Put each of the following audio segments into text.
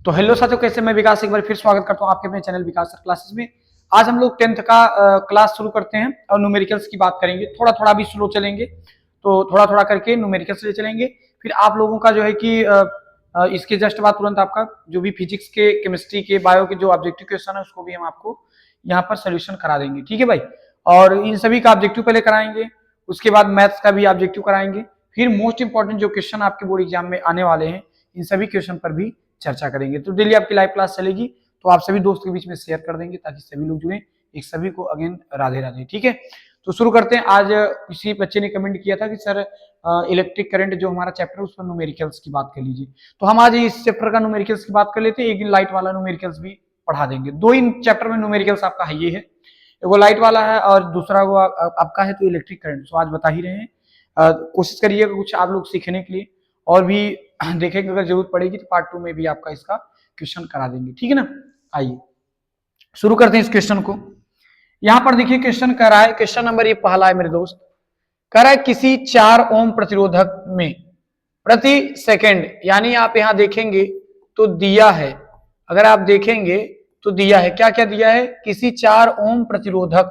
तो हेलो साथियों, कैसे मैं विकास एक बार फिर स्वागत करता हूं आपके अपने चैनल विकास सर क्लासेस में। आज हम लोग 10th का क्लास शुरू करते हैं और न्यूमेरिकल्स की बात करेंगे। थोड़ा थोड़ा भी स्लो चलेंगे, तो थोड़ा थोड़ा करके न्यूमेरिकल्स ले चलेंगे। फिर आप लोगों का जो है कि इसके जस्ट बाद तुरंत आपका जो भी फिजिक्स के, केमिस्ट्री के, बायो के जो ऑब्जेक्टिव क्वेश्चन है उसको भी हम आपको यहाँ पर सोल्यूशन करा देंगे। ठीक है भाई। और इन सभी का ऑब्जेक्टिव पहले कराएंगे, उसके बाद मैथ्स का भी ऑब्जेक्टिव कराएंगे। फिर मोस्ट इंपॉर्टेंट जो क्वेश्चन आपके बोर्ड एग्जाम में आने वाले हैं, इन सभी क्वेश्चन पर भी चर्चा करेंगे। तो डेली आपकी लाइव क्लास चलेगी, तो आप सभी दोस्तों के बीच में शेयर कर देंगे ताकि सभी लोग जुड़े। एक सभी को अगेन राधे राधे। ठीक है, तो शुरू करते हैं। आज किसी बच्चे ने कमेंट किया था कि सर इलेक्ट्रिक करंट जो हमारा चैप्टर है उस पर न्यूमेरिकल्स की बात कर लीजिए। तो हम आज इस चैप्टर का न्यूमेरिकल्स की बात कर लेते हैं। एक दिन लाइट वाला न्यूमेरिकल्स भी पढ़ा देंगे। दो इन चैप्टर में न्यूमेरिकल्स आपका है, ये है वो लाइट वाला है और दूसरा वो आपका है तो इलेक्ट्रिक करंट। तो आज बता ही रहे हैं, कोशिश करिएगा कुछ आप लोग सीखने के लिए, और भी देखेंगे अगर जरूरत पड़ेगी तो पार्ट 2 में भी आपका इसका क्वेश्चन करा देंगे। ठीक है ना। आइए शुरू करते हैं इस क्वेश्चन को। यहां पर देखिए क्वेश्चन कर रहा है, क्वेश्चन नंबर ये पहला है मेरे दोस्त। कह रहा है किसी 4 ओम प्रतिरोधक में प्रति सेकंड, यानी आप यहां देखेंगे तो दिया है, अगर आप देखेंगे तो दिया है, क्या क्या दिया है, किसी 4 ओम प्रतिरोधक।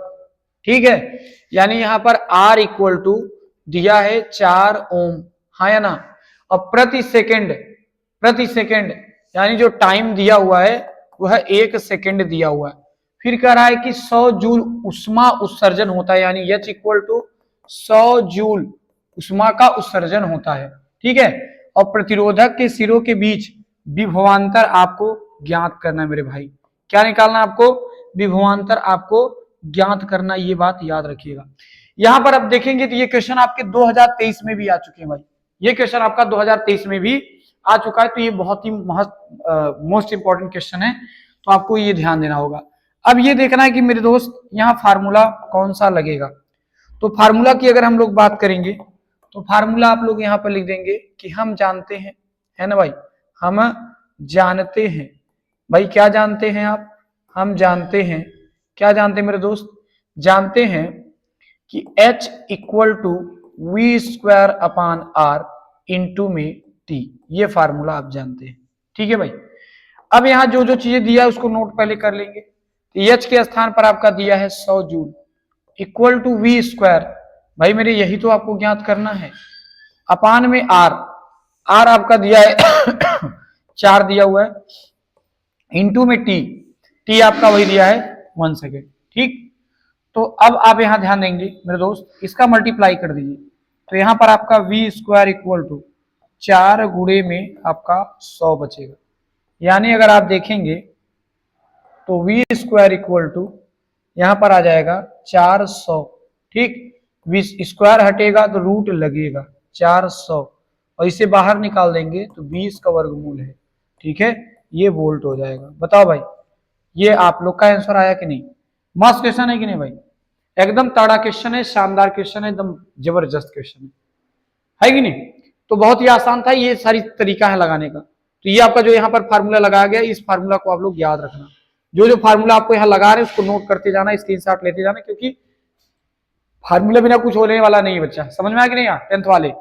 ठीक है, यानी यहां पर R इक्वल टू दिया है 4 ओम, हाँ या ना। और प्रति सेकंड यानी जो टाइम दिया हुआ है वह 1 सेकंड दिया हुआ है। फिर कह रहा है कि 100 जूल उष्मा उत्सर्जन होता है, यानी H इक्वल टू 100 जूल उष्मा का उत्सर्जन होता है। ठीक है, और प्रतिरोधक के सिरों के बीच विभवांतर आपको ज्ञात करना है मेरे भाई। क्या निकालना आपको, विभवांतर आपको ज्ञात करना, ये बात याद रखिएगा। यहां पर अब देखेंगे तो ये क्वेश्चन आपके 2023 में भी आ चुके हैं भाई। ये क्वेश्चन आपका 2023 में भी आ चुका है, तो ये बहुत ही मोस्ट इंपॉर्टेंट क्वेश्चन है, तो आपको ये ध्यान देना होगा। अब ये देखना है कि मेरे दोस्त यहाँ फार्मूला कौन सा लगेगा। तो फार्मूला की अगर हम लोग बात करेंगे तो फार्मूला आप लोग यहाँ पर लिख देंगे कि हम जानते हैं, है ना भाई, हम जानते हैं। भाई क्या जानते हैं आप, हम जानते हैं, क्या जानते हैं मेरे दोस्त, जानते हैं कि H equal to v square upon r into में टी, ये फार्मूला आप जानते हैं। ठीक है भाई। अब यहां जो जो चीजें दिया है उसको नोट पहले कर लेंगे। तो H के स्थान पर आपका दिया है 100 joule equal to v square, भाई मेरे यही तो आपको ज्ञात करना है, अपान में आर, आर आपका दिया है 4 दिया हुआ है, इंटू में टी, टी आपका वही दिया है 1 सेकेंड। ठीक, तो अब आप यहां ध्यान देंगे मेरे दोस्त, इसका मल्टीप्लाई कर दीजिए। तो यहां पर आपका वी स्क्वायर इक्वल टू 4 गुणे में आपका 100 बचेगा, यानी अगर आप देखेंगे तो वी स्क्वायर इक्वल टू यहां पर आ जाएगा 400। ठीक, वी स्क्वायर हटेगा तो रूट लगेगा 400, और इसे बाहर निकाल देंगे तो 20 का वर्गमूल है। ठीक है, ये वोल्ट हो जाएगा। बताओ भाई, ये आप लोग का आंसर आया कि नहीं, मस्त क्वेश्चन है कि नहीं भाई, एकदम तगड़ा क्वेश्चन है, शानदार क्वेश्चन है, एकदम जबरदस्त क्वेश्चन है कि नहीं। तो बहुत ही आसान था, ये सारी तरीका है लगाने का। तो ये आपका जो यहाँ पर फार्मूला लगाया गया, इस फार्मूला को आप लोग याद रखना। जो जो फार्मूला आपको यहाँ लगा रहे हैं उसको नोट करते जाना, स्क्रीनशॉट लेते जाना, क्योंकि फार्मूला बिना कुछ होने वाला नहीं है बच्चा। समझ में आया कि नहीं यार 10th वाले।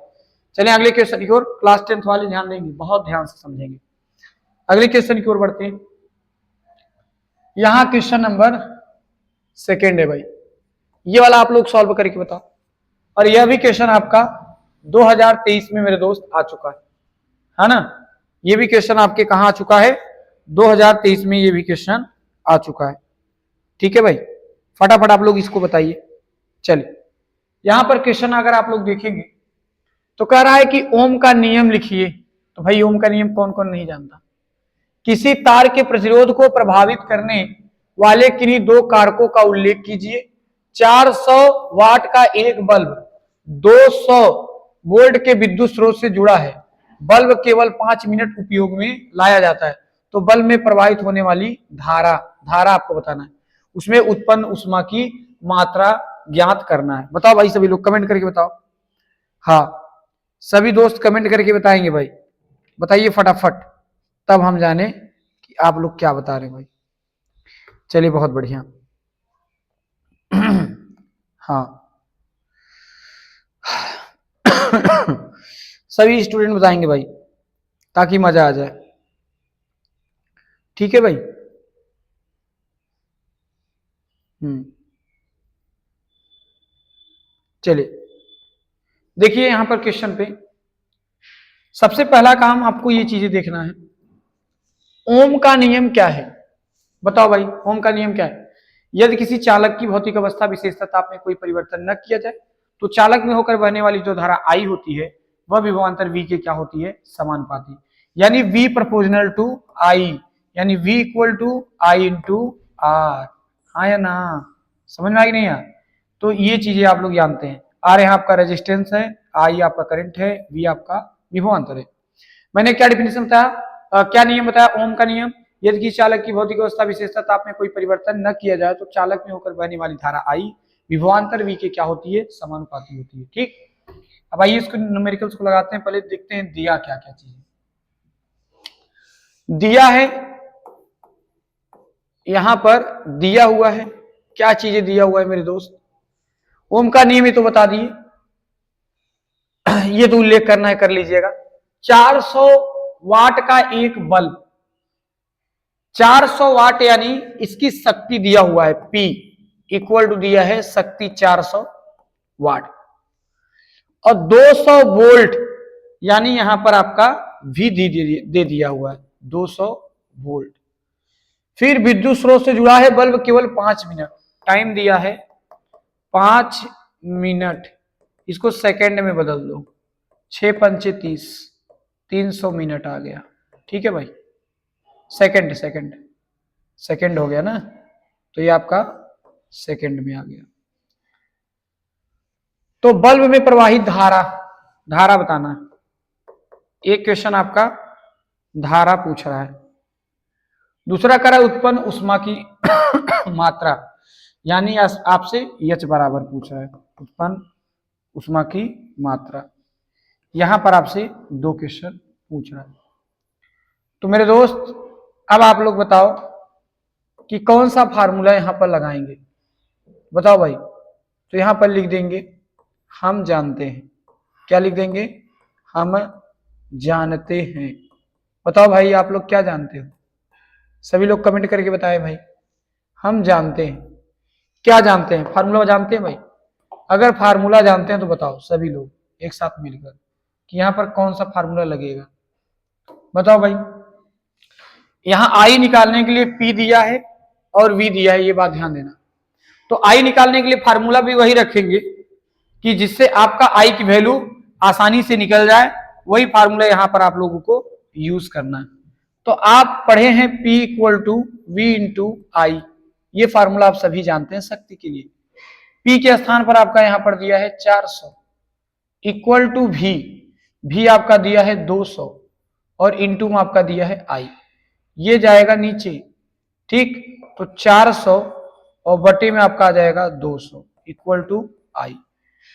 चलिए अगले क्वेश्चन की ओर, क्लास 10th वाले ध्यान देंगे, बहुत ध्यान से समझेंगे। अगले क्वेश्चन की ओर बढ़ते हैं। यहाँ क्वेश्चन नंबर 2 है भाई, ये वाला आप लोग सॉल्व करके बताओ। और यह भी क्वेश्चन आपका 2023 में मेरे दोस्त आ चुका है ना। ये भी क्वेश्चन आपके कहां आ चुका है, 2023 में ये भी क्वेश्चन आ चुका है। ठीक है भाई, फटाफट आप लोग इसको बताइए। चलिए यहां पर क्वेश्चन अगर आप लोग देखेंगे तो कह रहा है कि ओम का नियम लिखिए। तो भाई ओम का नियम कौन कौन नहीं जानता। किसी तार के प्रतिरोध को प्रभावित करने वाले किन्हीं 2 कारकों का उल्लेख कीजिए। 400 वाट का एक बल्ब 200 वोल्ट के विद्युत स्रोत से जुड़ा है। बल्ब केवल 5 मिनट उपयोग में लाया जाता है। तो बल्ब में प्रवाहित होने वाली धारा, धारा आपको बताना है, उसमें उत्पन्न ऊष्मा की मात्रा ज्ञात करना है। बताओ भाई, सभी लोग कमेंट करके बताओ। हाँ, सभी दोस्त कमेंट करके बताएंगे भाई, बताइए फटाफट, तब हम जाने कि आप लोग क्या बता रहे हैं भाई। चलिए बहुत बढ़िया। हाँ सभी स्टूडेंट बताएंगे भाई ताकि मजा आ जाए। ठीक है भाई। चलिए देखिए यहां पर क्वेश्चन पे सबसे पहला काम आपको ये चीजें देखना है, ओम का नियम क्या है। बताओ भाई ओम का नियम क्या है। यदि किसी चालक की भौतिक अवस्था विशेषता ताप में कोई परिवर्तन न किया जाए तो चालक में होकर बहने वाली जो धारा आई होती है वह विभवांतर वी के क्या होती है, समानुपाती, यानी V प्रोपोर्शनल टू आई, यानी V equal to I into r. हाँ या ना, समझ में आ गई नहीं यार। तो ये चीजें आप लोग जानते हैं, आर यहाँ आपका रेजिस्टेंस है, आई आपका करंट है, V आपका विभवांतर है। मैंने क्या डिफिनेशन बताया, क्या नियम बताया, ओम का नियम। यदि किसी चालक की भौतिक अवस्था विशेषता ताप में कोई परिवर्तन न किया जाए तो चालक में होकर बहने वाली धारा आई विभवांतर V के क्या होती है, समानुपाती होती है। ठीक, अब आइए इसको न्यूमेरिकल्स को लगाते हैं। पहले देखते हैं दिया क्या क्या चीज दिया है। यहां पर दिया हुआ है, क्या चीजें दिया हुआ है मेरे दोस्त, ओम का नियम ही तो बता दिए, ये तो उल्लेख करना है कर लीजिएगा। 400 वाट का एक बल्ब, 400 वाट यानी इसकी शक्ति दिया हुआ है P इक्वल टू दिया है शक्ति 400 वाट, और 200 वोल्ट यानी यहां पर आपका V दे दिया हुआ है 200 वोल्ट। फिर विद्युत स्रोत से जुड़ा है बल्ब केवल 5 मिनट, टाइम दिया है 5 मिनट, इसको सेकंड में बदल दो, 6 पंचे 30, 300 मिनट आ गया। ठीक है भाई, सेकंड सेकंड सेकंड हो गया ना, तो ये आपका सेकंड में आ गया। तो बल्ब में प्रवाहित धारा, धारा बताना है। एक क्वेश्चन आपका धारा पूछ रहा है, दूसरा कह रहा है उत्पन्न उष्मा की मात्रा, यानी आपसे H बराबर पूछ रहा है, उत्पन्न उष्मा की मात्रा। यहां पर आपसे दो क्वेश्चन पूछ रहा है। तो मेरे दोस्त अब आप लोग बताओ कि कौन सा फार्मूला यहां पर लगाएंगे, बताओ भाई। तो यहां पर लिख देंगे हम जानते हैं, क्या लिख देंगे, हम जानते हैं। बताओ भाई आप लोग क्या जानते हो, सभी लोग कमेंट करके बताएं भाई। हम जानते हैं, क्या जानते हैं, फार्मूला जानते हैं भाई। अगर फार्मूला जानते हैं तो बताओ सभी लोग एक साथ मिलकर कि यहां पर कौन सा फार्मूला लगेगा, बताओ भाई। यहां आई निकालने के लिए P दिया है और V दिया है, ये बात ध्यान देना। तो आई निकालने के लिए फार्मूला भी वही रखेंगे कि जिससे आपका आई की वैल्यू आसानी से निकल जाए, वही फार्मूला यहां पर आप लोगों को यूज करना है। तो आप पढ़े हैं P equal to V into I, ये फार्मूला आप सभी जानते हैं शक्ति के लिए। P के स्थान पर आपका यहां पर दिया है 400 इक्वल टू V आपका दिया है 200 और इंटू में आपका दिया है आई, ये जाएगा नीचे। ठीक, तो 400 और बटे में आपका आ जाएगा 200 इक्वल टू आई,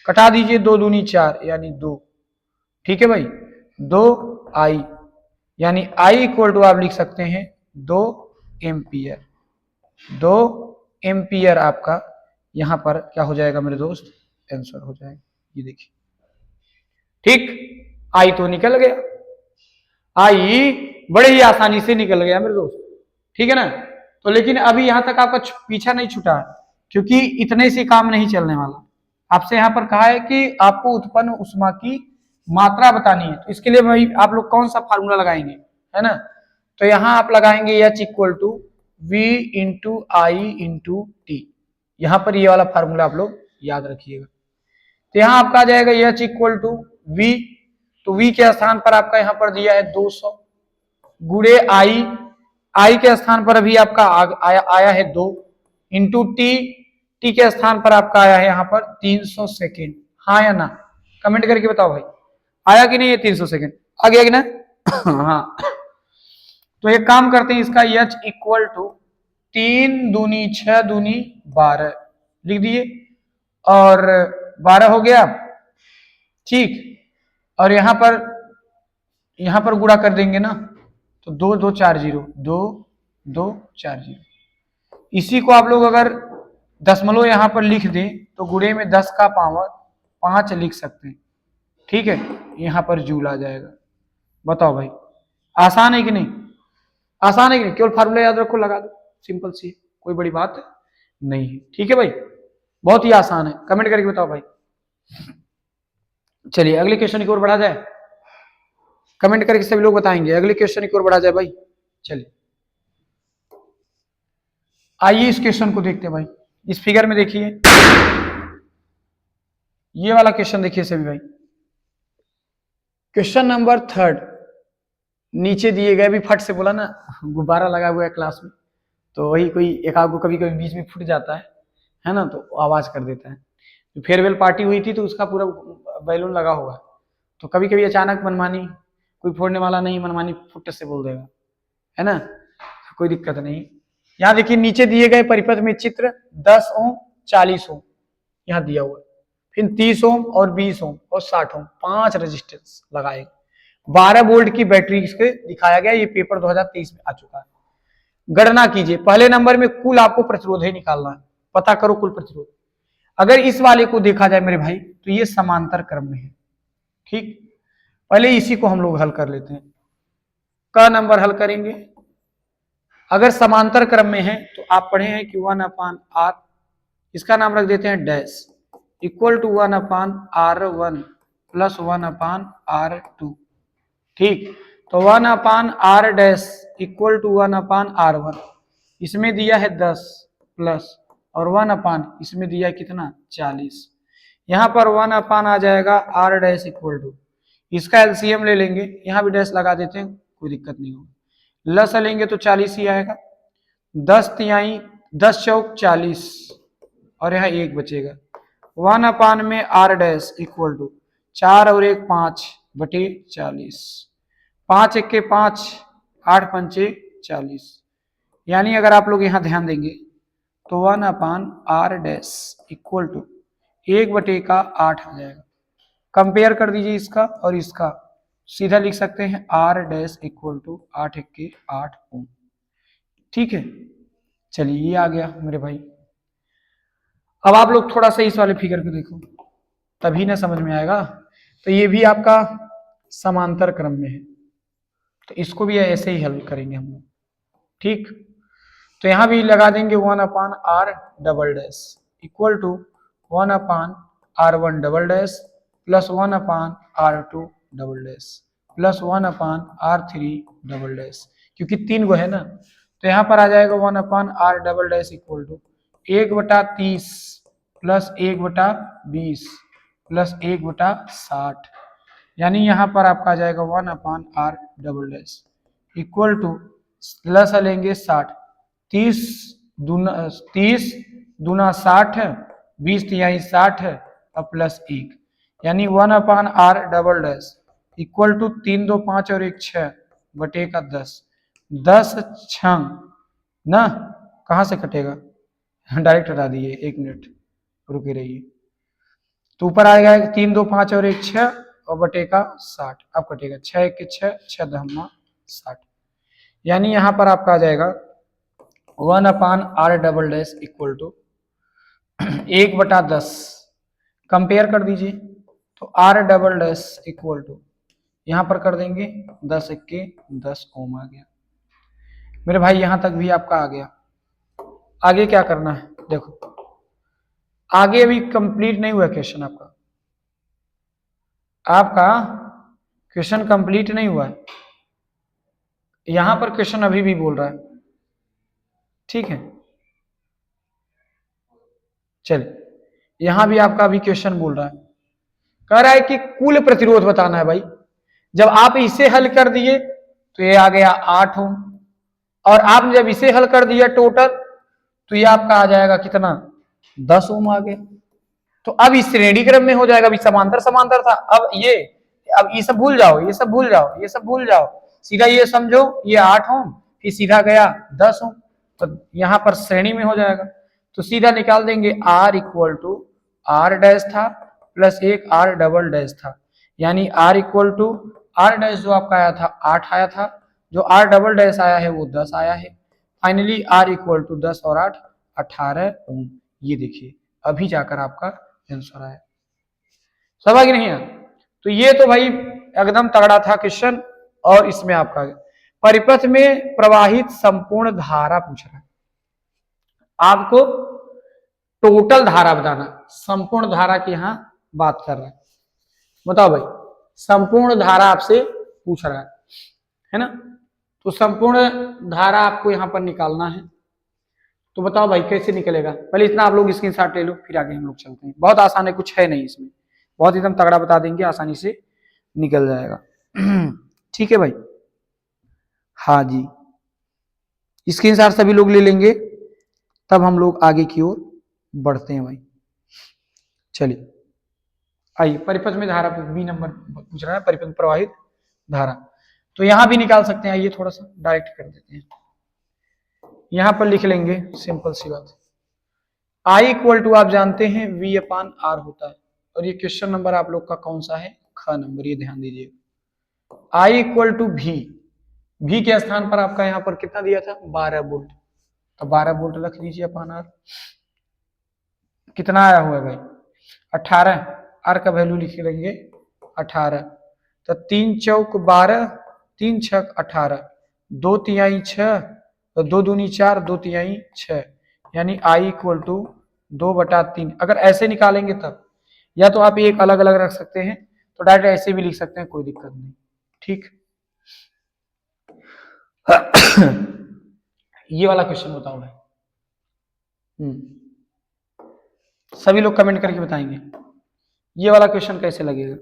कटा दीजिए, 2 दूनी 4 यानी 2। ठीक है भाई, 2 आई यानी आई इक्वल टू आप लिख सकते हैं 2 एम्पियर। 2 एम्पियर आपका यहां पर क्या हो जाएगा मेरे दोस्त, आंसर हो जाएगा। ये देखिए, ठीक, आई तो निकल गया, आई बड़े ही आसानी से निकल गया मेरे दोस्त। ठीक है ना, तो लेकिन अभी यहां तक आपका पीछा नहीं छूटा, क्योंकि इतने से काम नहीं चलने वाला। आपसे यहां पर कहा है कि आपको उत्पन्न उष्मा की मात्रा बतानी है, तो इसके लिए भाई आप लोग कौन सा फार्मूला लगाएंगे, है ना। तो यहां आप लगाएंगे H equal to V into I into t, यहां पर ये वाला फार्मूला आप लोग याद रखिएगा। तो यहां आपका आ जाएगा H इक्वल टू V, तो V के स्थान पर आपका यहां पर दिया है 200 गुड़े आई के स्थान पर अभी आपका आया है 2 इंटू टी के स्थान पर आपका आया है यहाँ पर 300 सेकेंड। हाँ या ना, कमेंट करके बताओ भाई, आया कि नहीं ये 300 सेकेंड, आ गया कि ना हाँ। तो एक काम करते हैं, इसका H इक्वल टू 3 दूनी 6 दूनी 12 लिख दिए, और 12 हो गया। ठीक, और यहां पर गुणा कर देंगे ना, तो 2 2 4 0, 2 2 4 0। इसी को आप लोग अगर दशमलव यहां पर लिख दें तो गुणे में 10 का पावर 5 लिख सकते हैं। ठीक है, यहां पर जूल आ जाएगा। बताओ भाई, आसान है कि नहीं। आसान है कि नहीं? केवल फार्मूला याद रखो, लगा दो, सिंपल सी है, कोई बड़ी बात नहीं है। ठीक है भाई, बहुत ही आसान है। कमेंट करके बताओ भाई। चलिए अगले क्वेश्चन की ओर बढ़ा जाए, कमेंट करके सभी लोग बताएंगे। अगले क्वेश्चन की ओर बढ़ा जाए भाई। चलिए आइए इस क्वेश्चन को देखते हैं भाई। इस फिगर में देखिए, ये वाला क्वेश्चन देखिए सभी भाई। क्वेश्चन नंबर 3, नीचे दिए गए, भी फट से बोला ना, गुब्बारा लगा हुआ है क्लास में, तो वही कोई एक आध को कभी कभी बीच में फूट जाता है ना, तो आवाज कर देता है। तो फेयरवेल पार्टी हुई थी तो उसका पूरा बैलून लगा हुआ है, तो कभी कभी अचानक मनमानी, कोई फोड़ने वाला नहीं, मनमानी फुट से बोल देगा, है ना, कोई दिक्कत नहीं। यहाँ देखिए नीचे दिए गए परिपथ में चित्र 10 ओम 40 ओम यहाँ दिया हुआ है, फिर 30 ओम और 20 ओम और 60 ओम 5 रेजिस्टेंस लगाए, 12 वोल्ट की बैटरी से दिखाया गया। ये पेपर 2023 में आ चुका है। गणना कीजिए, पहले नंबर में कुल आपको प्रतिरोध ही निकालना है, पता करो कुल प्रतिरोध। अगर इस वाले को देखा जाए मेरे भाई तो ये समांतर क्रम में है। ठीक, पहले इसी को हम लोग हल कर लेते हैं। का नंबर हल करेंगे, अगर समांतर क्रम में है तो आप पढ़े हैं कि 1/r, इसका नाम रख देते हैं dash, equal to 1/r1 plus 1/r2। ठीक, तो 1/r dash equal to 1/r1, इसमें दिया है 10 प्लस, और 1 इसमें दिया है कितना 40। यहाँ पर 1 आ जाएगा r डैश इक्वल टू, इसका एलसीएम ले लेंगे, यहाँ भी डैश लगा देते हैं, कोई दिक्कत नहीं होगी। लस लेंगे तो 40 ही आएगा, 10 तिहाई 10 चौक 40, और यहाँ 1 बचेगा। 1 में r डैश इक्वल टू 4 और 1 5 बटे 40, 5 1 के 5, 8 पंचे 40। यानी अगर आप लोग यहाँ ध्यान देंगे तो 1/r डैश इक्वल टू 1 बटे का 8 आ जाएगा। कंपेयर कर दीजिए इसका और इसका, सीधा लिख सकते हैं r डैश इक्वल टू 8 1 के 8 ओम। ठीक है, चलिए ये आ गया मेरे भाई। अब आप लोग थोड़ा सा इस वाले फिगर को देखो, तभी ना समझ में आएगा। तो ये भी आपका समांतर क्रम में है, तो इसको भी ऐसे ही हल करेंगे हम लोग। ठीक, तो यहां भी लगा देंगे 1/r double dash equal to 1/r1 double dash plus 1/r2 double dash plus 1/r3 double dash, क्योंकि 3 गो है ना, तो यहाँ पर आ जाएगा 1/r double dash equal to 1/30 plus 1/20 plus 1/60। यानी यहाँ पर आपका आ जाएगा 1/r double dash equal to, plus लेंगे 60, 30 दूना 60 है, 20 तिहाई 60 है, और प्लस 1, यानी 1/r double dash equal to 3 2 5 और 1 6 बटे का 10, 10 छंग ना, कहां से कटेगा, डायरेक्ट हटा दिए, 1 मिनट रुके रहिए। तो ऊपर आएगा 3 2 5 और 1 6 और बटे का 60, अब कटेगा 6 1 के 6 6 दहमा 60। यानी यहां पर आपका आ जाएगा 1/r double dash equal to 1/10। Compare कर दीजिए तो r double dash equal to, यहां पर कर देंगे 10 1 के 10 ओम आ गया मेरे भाई। यहां तक भी आपका आ गया। आगे क्या करना है देखो, आगे अभी कंप्लीट नहीं हुआ क्वेश्चन आपका क्वेश्चन कंप्लीट नहीं हुआ है, यहां पर क्वेश्चन अभी भी बोल रहा है। ठीक है, चलिए यहां भी आपका अभी क्वेश्चन बोल रहा है, कह रहा है कि कुल प्रतिरोध बताना है भाई। जब आप इसे हल कर दिए तो ये आ गया 8 ओम, और आपने जब इसे हल कर दिया टोटल तो ये आपका आ जाएगा कितना 10 ओम आ गया। तो अब इस श्रेणी क्रम में हो जाएगा, अभी समांतर समांतर था, अब ये सब भूल जाओ, ये सब भूल जाओ, ये सब भूल जाओ, सीधा ये समझो ये 8 ओम फिर सीधा गया 10 ओम, तो यहां पर श्रेणी में हो जाएगा। तो सीधा निकाल देंगे r equal to r dash था प्लस एक r डबल डैश था, यानी r equal to r dash जो आपका आया था 8 आया था, जो r डबल डैश आया है वो 10 आया है। फाइनली r इक्वल टू 10 और 8 18 ओम। ये देखिए अभी जाकर आपका आंसर आया, समझ नहीं है। तो ये तो भाई एकदम तगड़ा था क्वेश्चन, और इसमें आपका परिपथ में प्रवाहित संपूर्ण धारा पूछ रहा है आपको, टोटल धारा बताना, संपूर्ण धारा की यहां बात कर रहा है। बताओ भाई, संपूर्ण धारा आपसे पूछ रहा है ना, तो संपूर्ण धारा आपको यहां पर निकालना है। तो बताओ भाई कैसे निकलेगा, पहले इतना आप लोग स्क्रीनशॉट ले लो, फिर आगे हम लोग चलते हैं। बहुत आसान है, कुछ है नहीं इसमें, बहुत एकदम तगड़ा बता देंगे, आसानी से निकल जाएगा। ठीक है भाई, हाँ जी, स्क्रीनशॉट सभी लोग ले लेंगे, तब हम लोग आगे की ओर बढ़ते हैं भाई। चलिए आइए, परिपथ में धारा बी नंबर पूछ रहा है, परिपथ में प्रवाहित धारा, तो यहां भी निकाल सकते हैं। आइए थोड़ा सा डायरेक्ट कर देते हैं, यहां पर लिख लेंगे, सिंपल सी बात। आई इक्वल टू आप जानते हैं वी अपान आर होता है, और ये क्वेश्चन नंबर आप लोग का कौन सा है, ख नंबर, ये ध्यान दीजिए। आई इक्वल टू भी, भी के स्थान पर आपका यहां पर कितना दिया था, 12 वोल्ट, तो 12 वोल्ट रख दीजिए अपान आर। कितना आया हुआ है भाई, 18, आर का वैल्यू लिख लेंगे 18, तो 3 चौक 12, 3 छक 18, 2 तिहाई 6, तो 2 दूनी 4, 2 तिहाई 6, यानी आई इक्वल टू 2/3। अगर ऐसे निकालेंगे तब, या तो आप एक अलग अलग रख सकते हैं, तो डायरेक्ट ऐसे भी लिख सकते हैं, कोई दिक्कत नहीं। ठीक, ये वाला क्वेश्चन बताओ भाई। सभी लोग कमेंट करके बताएंगे ये वाला क्वेश्चन कैसे लगेगा।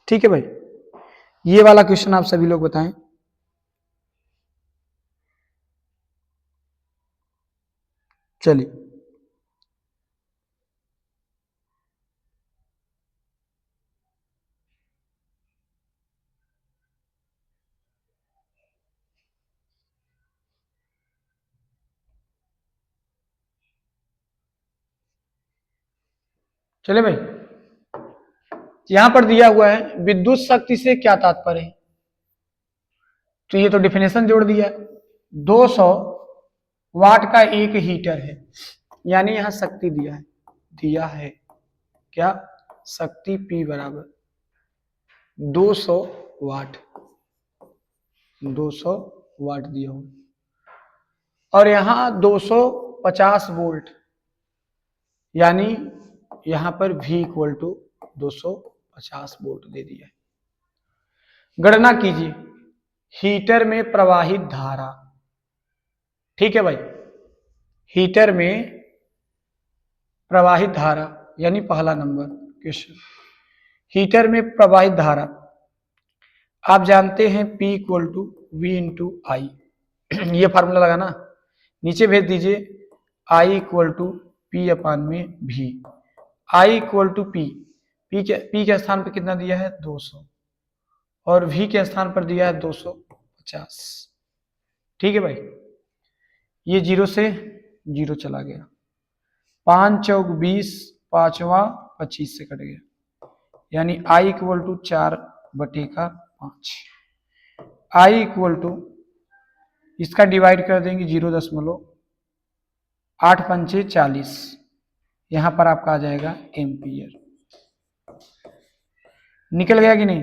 ठीक है भाई, ये वाला क्वेश्चन आप सभी लोग बताएं। चलिए चले भाई, यहां पर दिया हुआ है विद्युत शक्ति से क्या तात्पर्य है, तो ये तो डिफिनेशन जोड़ दिया, 200 वाट का एक हीटर है, यानी यहां शक्ति दिया है क्या, शक्ति P बराबर 200 वाट, 200 वाट दिया हुआ, और यहां 250 वोल्ट, यानी यहां पर V इक्वल टू 250 वोल्ट दे दिया है। गणना कीजिए हीटर में प्रवाहित धारा। ठीक है भाई, हीटर में प्रवाहित धारा, यानी पहला नंबर क्वेश्चन, हीटर में प्रवाहित धारा आप जानते हैं P equal to V into I, ये फार्मूला लगाना, नीचे भेज दीजिए I equal to P upon में भी, I equal to P, P के स्थान पर कितना दिया है 200, और V के स्थान पर दिया है 250। ठीक है भाई, ये 0 से 0 चला गया, 5 चौक 20, 5वां 25 से कट गया, यानी I equal to 4/5, I equal to इसका डिवाइड कर देंगे 0.8 पंचे 40, यहां पर आपका आ जाएगा एम्पियर। निकल गया कि नहीं,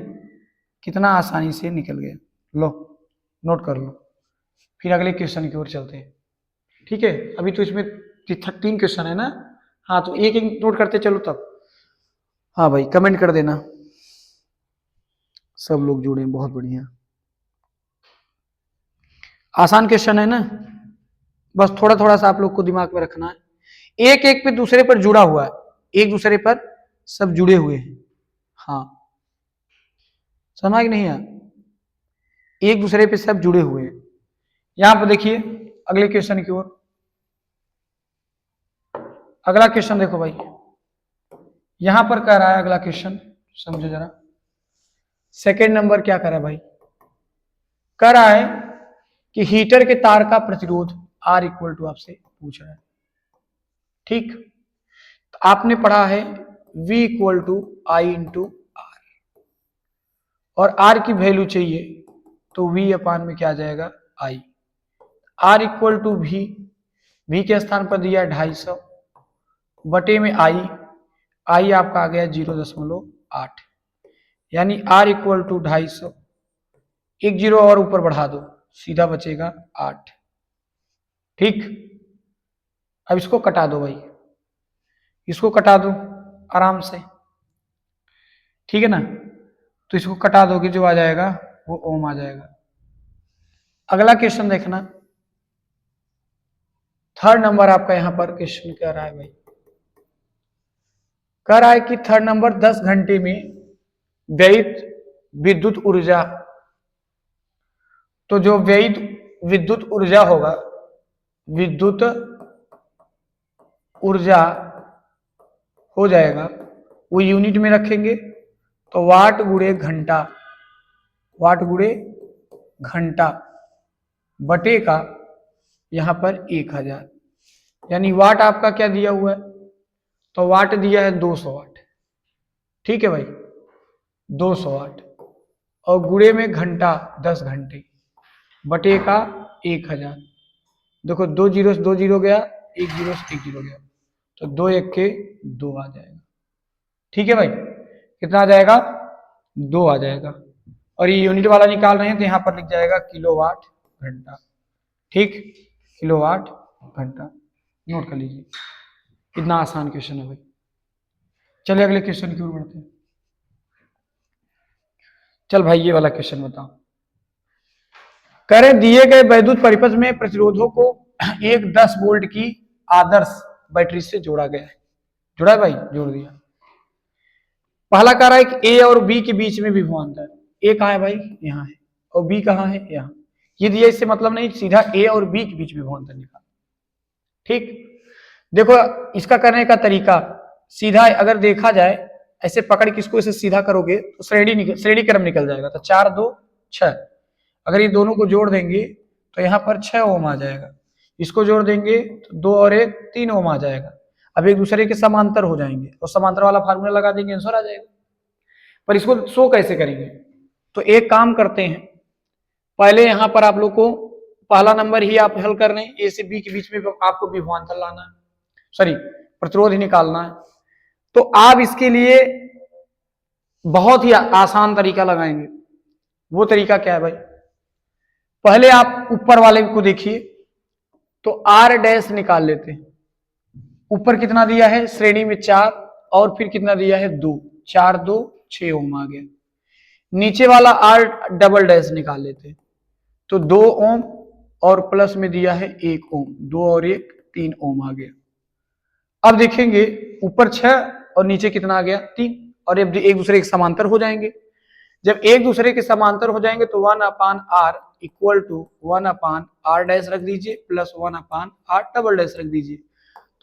कितना आसानी से निकल गया, लो नोट कर लो, फिर अगले क्वेश्चन की ओर चलते हैं। ठीक है, अभी तो इसमें 3 क्वेश्चन है ना, हाँ तो एक एक नोट करते चलो तब। हाँ भाई कमेंट कर देना, सब लोग जुड़े, बहुत बढ़िया, आसान क्वेश्चन है ना, बस थोड़ा थोड़ा सा आप लोग को दिमाग में रखना है, एक एक पे दूसरे पर जुड़ा हुआ है, एक दूसरे पर सब जुड़े हुए हैं। हाँ समझ कि नहीं है, एक दूसरे पे सब जुड़े हुए हैं। यहां पर देखिए अगले क्वेश्चन की ओर, अगला क्वेश्चन देखो भाई, यहां पर कह रहा है अगला क्वेश्चन, समझो जरा, सेकेंड नंबर क्या कर रहा है भाई, कह रहा है कि हीटर के तार का प्रतिरोध R इक्वल टू आपसे पूछ रहा है। ठीक, तो आपने पढ़ा है V equal to I into r, और R की वैल्यू चाहिए तो V अपान में क्या आ जाएगा I, R equal to V के स्थान पर दिया है 250 बटे में I आपका आ गया 0.8, यानी R इक्वल टू 250, एक जीरो और ऊपर बढ़ा दो, सीधा बचेगा 8। ठीक, अब इसको कटा दो भाई, इसको कटा दो आराम से, ठीक है ना। तो इसको कटा दोगे, जो आ जाएगा वो ओम आ जाएगा। अगला क्वेश्चन देखना, थर्ड नंबर आपका यहां पर क्वेश्चन कह रहा है भाई, कह रहा है कि थर्ड नंबर 10 घंटे में व्ययित विद्युत ऊर्जा, तो जो व्ययित विद्युत ऊर्जा होगा, विद्युत ऊर्जा हो जाएगा, वो यूनिट में रखेंगे तो वाट गुणे घंटा, वाट गुणे घंटा बटे का यहां पर 1000, यानी वाट आपका क्या दिया हुआ है, तो वाट दिया है 200 वाट, ठीक है भाई 200 वाट, और गुणे में घंटा 10 घंटे बटे का 1000। देखो 2 जीरो से 2 जीरो गया, 1 जीरो से 1 जीरो गया, तो 2 1 के 2 आ जाएगा, ठीक है भाई। कितना आ जाएगा, 2 आ जाएगा, और ये यूनिट वाला निकाल रहे हैं तो यहां पर लिख जाएगा किलोवाट घंटा, ठीक, किलोवाट घंटा, नोट कर लीजिए। कितना आसान क्वेश्चन है भाई। चलिए अगले क्वेश्चन की ओर बढ़ते हैं। चल भाई ये वाला क्वेश्चन बताओ, कह रहे दिए गए वैद्युत परिपथ में प्रतिरोधों को एक 10 वोल्ट की आदर्श बैटरी से जोड़ा गया है, जुड़ा है भाई, जोड़ दिया। पहला कह रहा है कि ए और बी के बीच में विभवांतर, ए कहाँ है भाई, यहाँ है, और बी कहाँ है, यहाँ। ये दिया, इससे मतलब नहीं, सीधा ए और बी के बीच विभवांतर निकाल, ठीक। देखो इसका करने का तरीका सीधा, अगर देखा जाए ऐसे पकड़ के इसको ऐसे सीधा करोगे तो श्रेणी क्रम निकल जाएगा, तो 4 2 6, अगर ये दोनों को जोड़ देंगे तो यहाँ पर 6 ओम आ जाएगा, इसको जोड़ देंगे तो 2 और 1 3 ओम आ जाएगा। अब एक दूसरे के समांतर हो जाएंगे और समांतर वाला फार्मूला लगा देंगे, आंसर आ जाएगा। पर इसको शो कैसे करेंगे, तो एक काम करते हैं, पहले यहां पर आप लोग को पहला नंबर ही आप हल कर रहे हैं, ए से बी के बीच में आपको विभवांतर लाना है, सॉरी प्रतिरोध ही निकालना है। तो आप इसके लिए बहुत ही आसान तरीका लगाएंगे। वो तरीका क्या है भाई, पहले आप ऊपर वाले को देखिए, तो आर डैश निकाल लेते हैं। ऊपर कितना दिया है, श्रेणी में 4, और फिर कितना दिया है 2, 4 2 6 ओम आ गया। नीचे वाला आर डबल डैश निकाल लेते हैं, तो 2 ओम और प्लस में दिया है 1 ओम, 2 और 1 3 ओम आ गया। अब देखेंगे ऊपर 6 और नीचे कितना आ गया 3, और अब एक दूसरे के समांतर हो जाएंगे। जब एक दूसरे के समांतर हो जाएंगे तो 1/r equal to 1/r dash रख दीजिए प्लस 1/r डबल डैश रख दीजिए,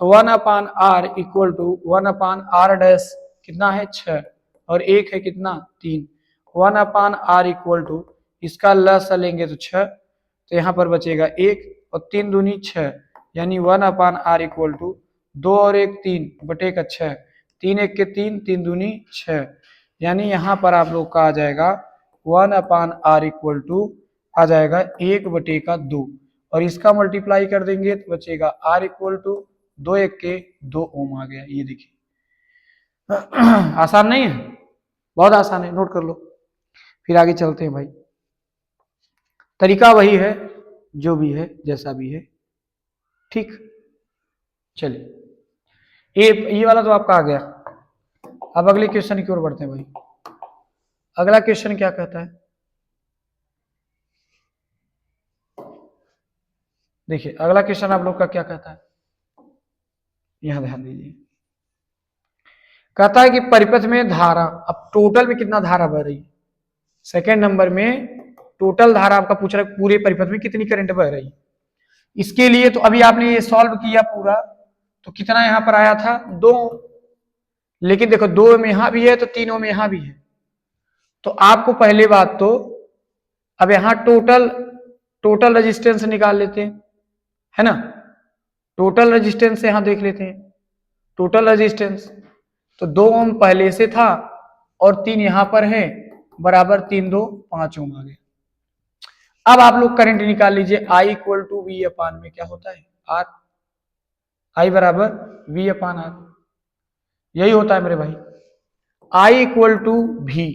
तो 1/r equal to 1/r dash कितना है 6 और 1 है कितना 3, 1/r इक्वल टू, इसका लस लेंगे तो 6, तो यहाँ पर बचेगा 1 और 3 दूनी 6, यानी 1/r इक्वल टू 2 और 1 3 बटे का 6, 3 1 के 3 3 दूनी 6, यानी यहाँ पर आप लोग का आ जाएगा 1/r इक्वल टू आ जाएगा 1 बटे का 2, और इसका मल्टीप्लाई कर देंगे तो बचेगा r इक्वल टू 2 1 के 2 ओम आ गया। ये देखिए आसान नहीं है, बहुत आसान है, नोट कर लो। फिर आगे चलते हैं भाई, तरीका वही है जो भी है जैसा भी है, ठीक। चलिए ये वाला तो आपका आ गया। अब अगले क्वेश्चन की ओर बढ़ते हैं भाई। अगला क्वेश्चन क्या कहता है, देखिए अगला क्वेश्चन आप लोग का क्या कहता है, यहां ध्यान दीजिए। कहता है कि परिपथ में धारा, अब टोटल में कितना धारा बह रही है, सेकेंड नंबर में टोटल धारा आपका पूछ रहा है पूरे परिपथ में कितनी करंट बह रही है। इसके लिए तो अभी आपने ये सॉल्व किया पूरा, तो कितना यहां पर आया था 2, लेकिन देखो 2 में यहां भी है तो 3 में यहां भी है, तो आपको पहले बात तो अब यहां टोटल रेजिस्टेंस निकाल लेते हैं, है ना। टोटल रेजिस्टेंस यहां देख लेते हैं, टोटल रेजिस्टेंस तो 2 ओम पहले से था और 3 यहां पर है, बराबर 3 2 5 ओम आ गया। अब आप लोग करंट निकाल लीजिए, I equal to v upon में क्या होता है R, I बराबर V अपान R, यही होता है मेरे भाई। I इक्वल टू V,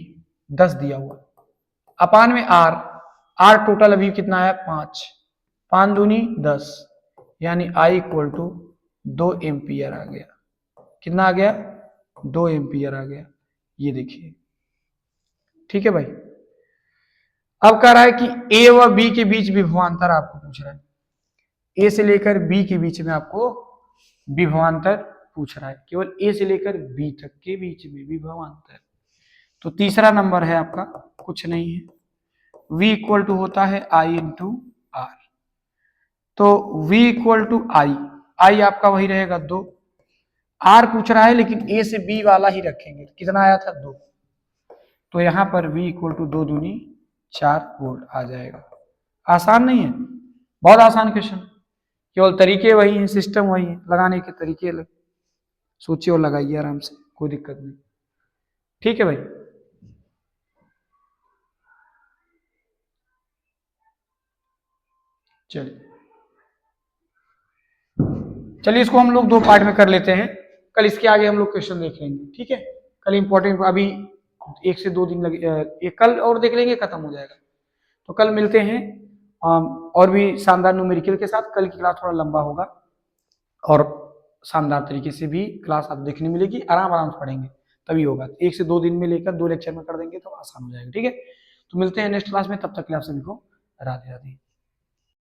10 दिया हुआ, अपान में आर टोटल अभी कितना है 5, 5 दूनी 10, यानी आई इक्वल टू 2 एम्पियर आ गया। कितना आ गया? 2 एम्पियर आ गया। ये देखिए, ठीक है भाई। अब कह रहा है कि ए व बी के बीच विभवांतर आपको पूछ रहा है, ए से लेकर बी के बीच में आपको विभवांतर पूछ रहा है, केवल ए से लेकर बी तक के बीच में विभवांतर। तो तीसरा नंबर है आपका, कुछ नहीं है, v इक्वल टू होता है आई इंटू आर। तो v इक्वल टू आई आपका वही रहेगा 2, आर पूछ रहा है लेकिन ए से बी वाला ही रखेंगे, कितना आया था 2, तो यहां पर v इक्वल टू 2 दूनी 4 वोल्ट आ जाएगा। आसान नहीं है? बहुत आसान क्वेश्चन, केवल तरीके वही हैं, सिस्टम वही है, लगाने के तरीके अलग। सोचिए और लगाइए आराम से, कोई दिक्कत नहीं। ठीक है भाई। चलिए इसको हम लोग 2 पार्ट में कर लेते हैं, कल इसके आगे हम लोग क्वेश्चन देख लेंगे। ठीक है, कल इंपॉर्टेंट, अभी 1 से 2 दिन लगे, कल और देख लेंगे, खत्म हो जाएगा। तो कल मिलते हैं और भी शानदार न्यूमेरिकल के साथ। कल की क्लास थोड़ा लंबा होगा और शानदार तरीके से भी क्लास आपको देखने मिलेगी, आराम आराम से पढ़ेंगे तभी होगा। 1 से 2 दिन में लेकर 2 लेक्चर में कर देंगे तो आसान हो जाएगा। ठीक है, तो मिलते हैं नेक्स्ट क्लास में, तब तक के लिए आप सभी को राधे राधे।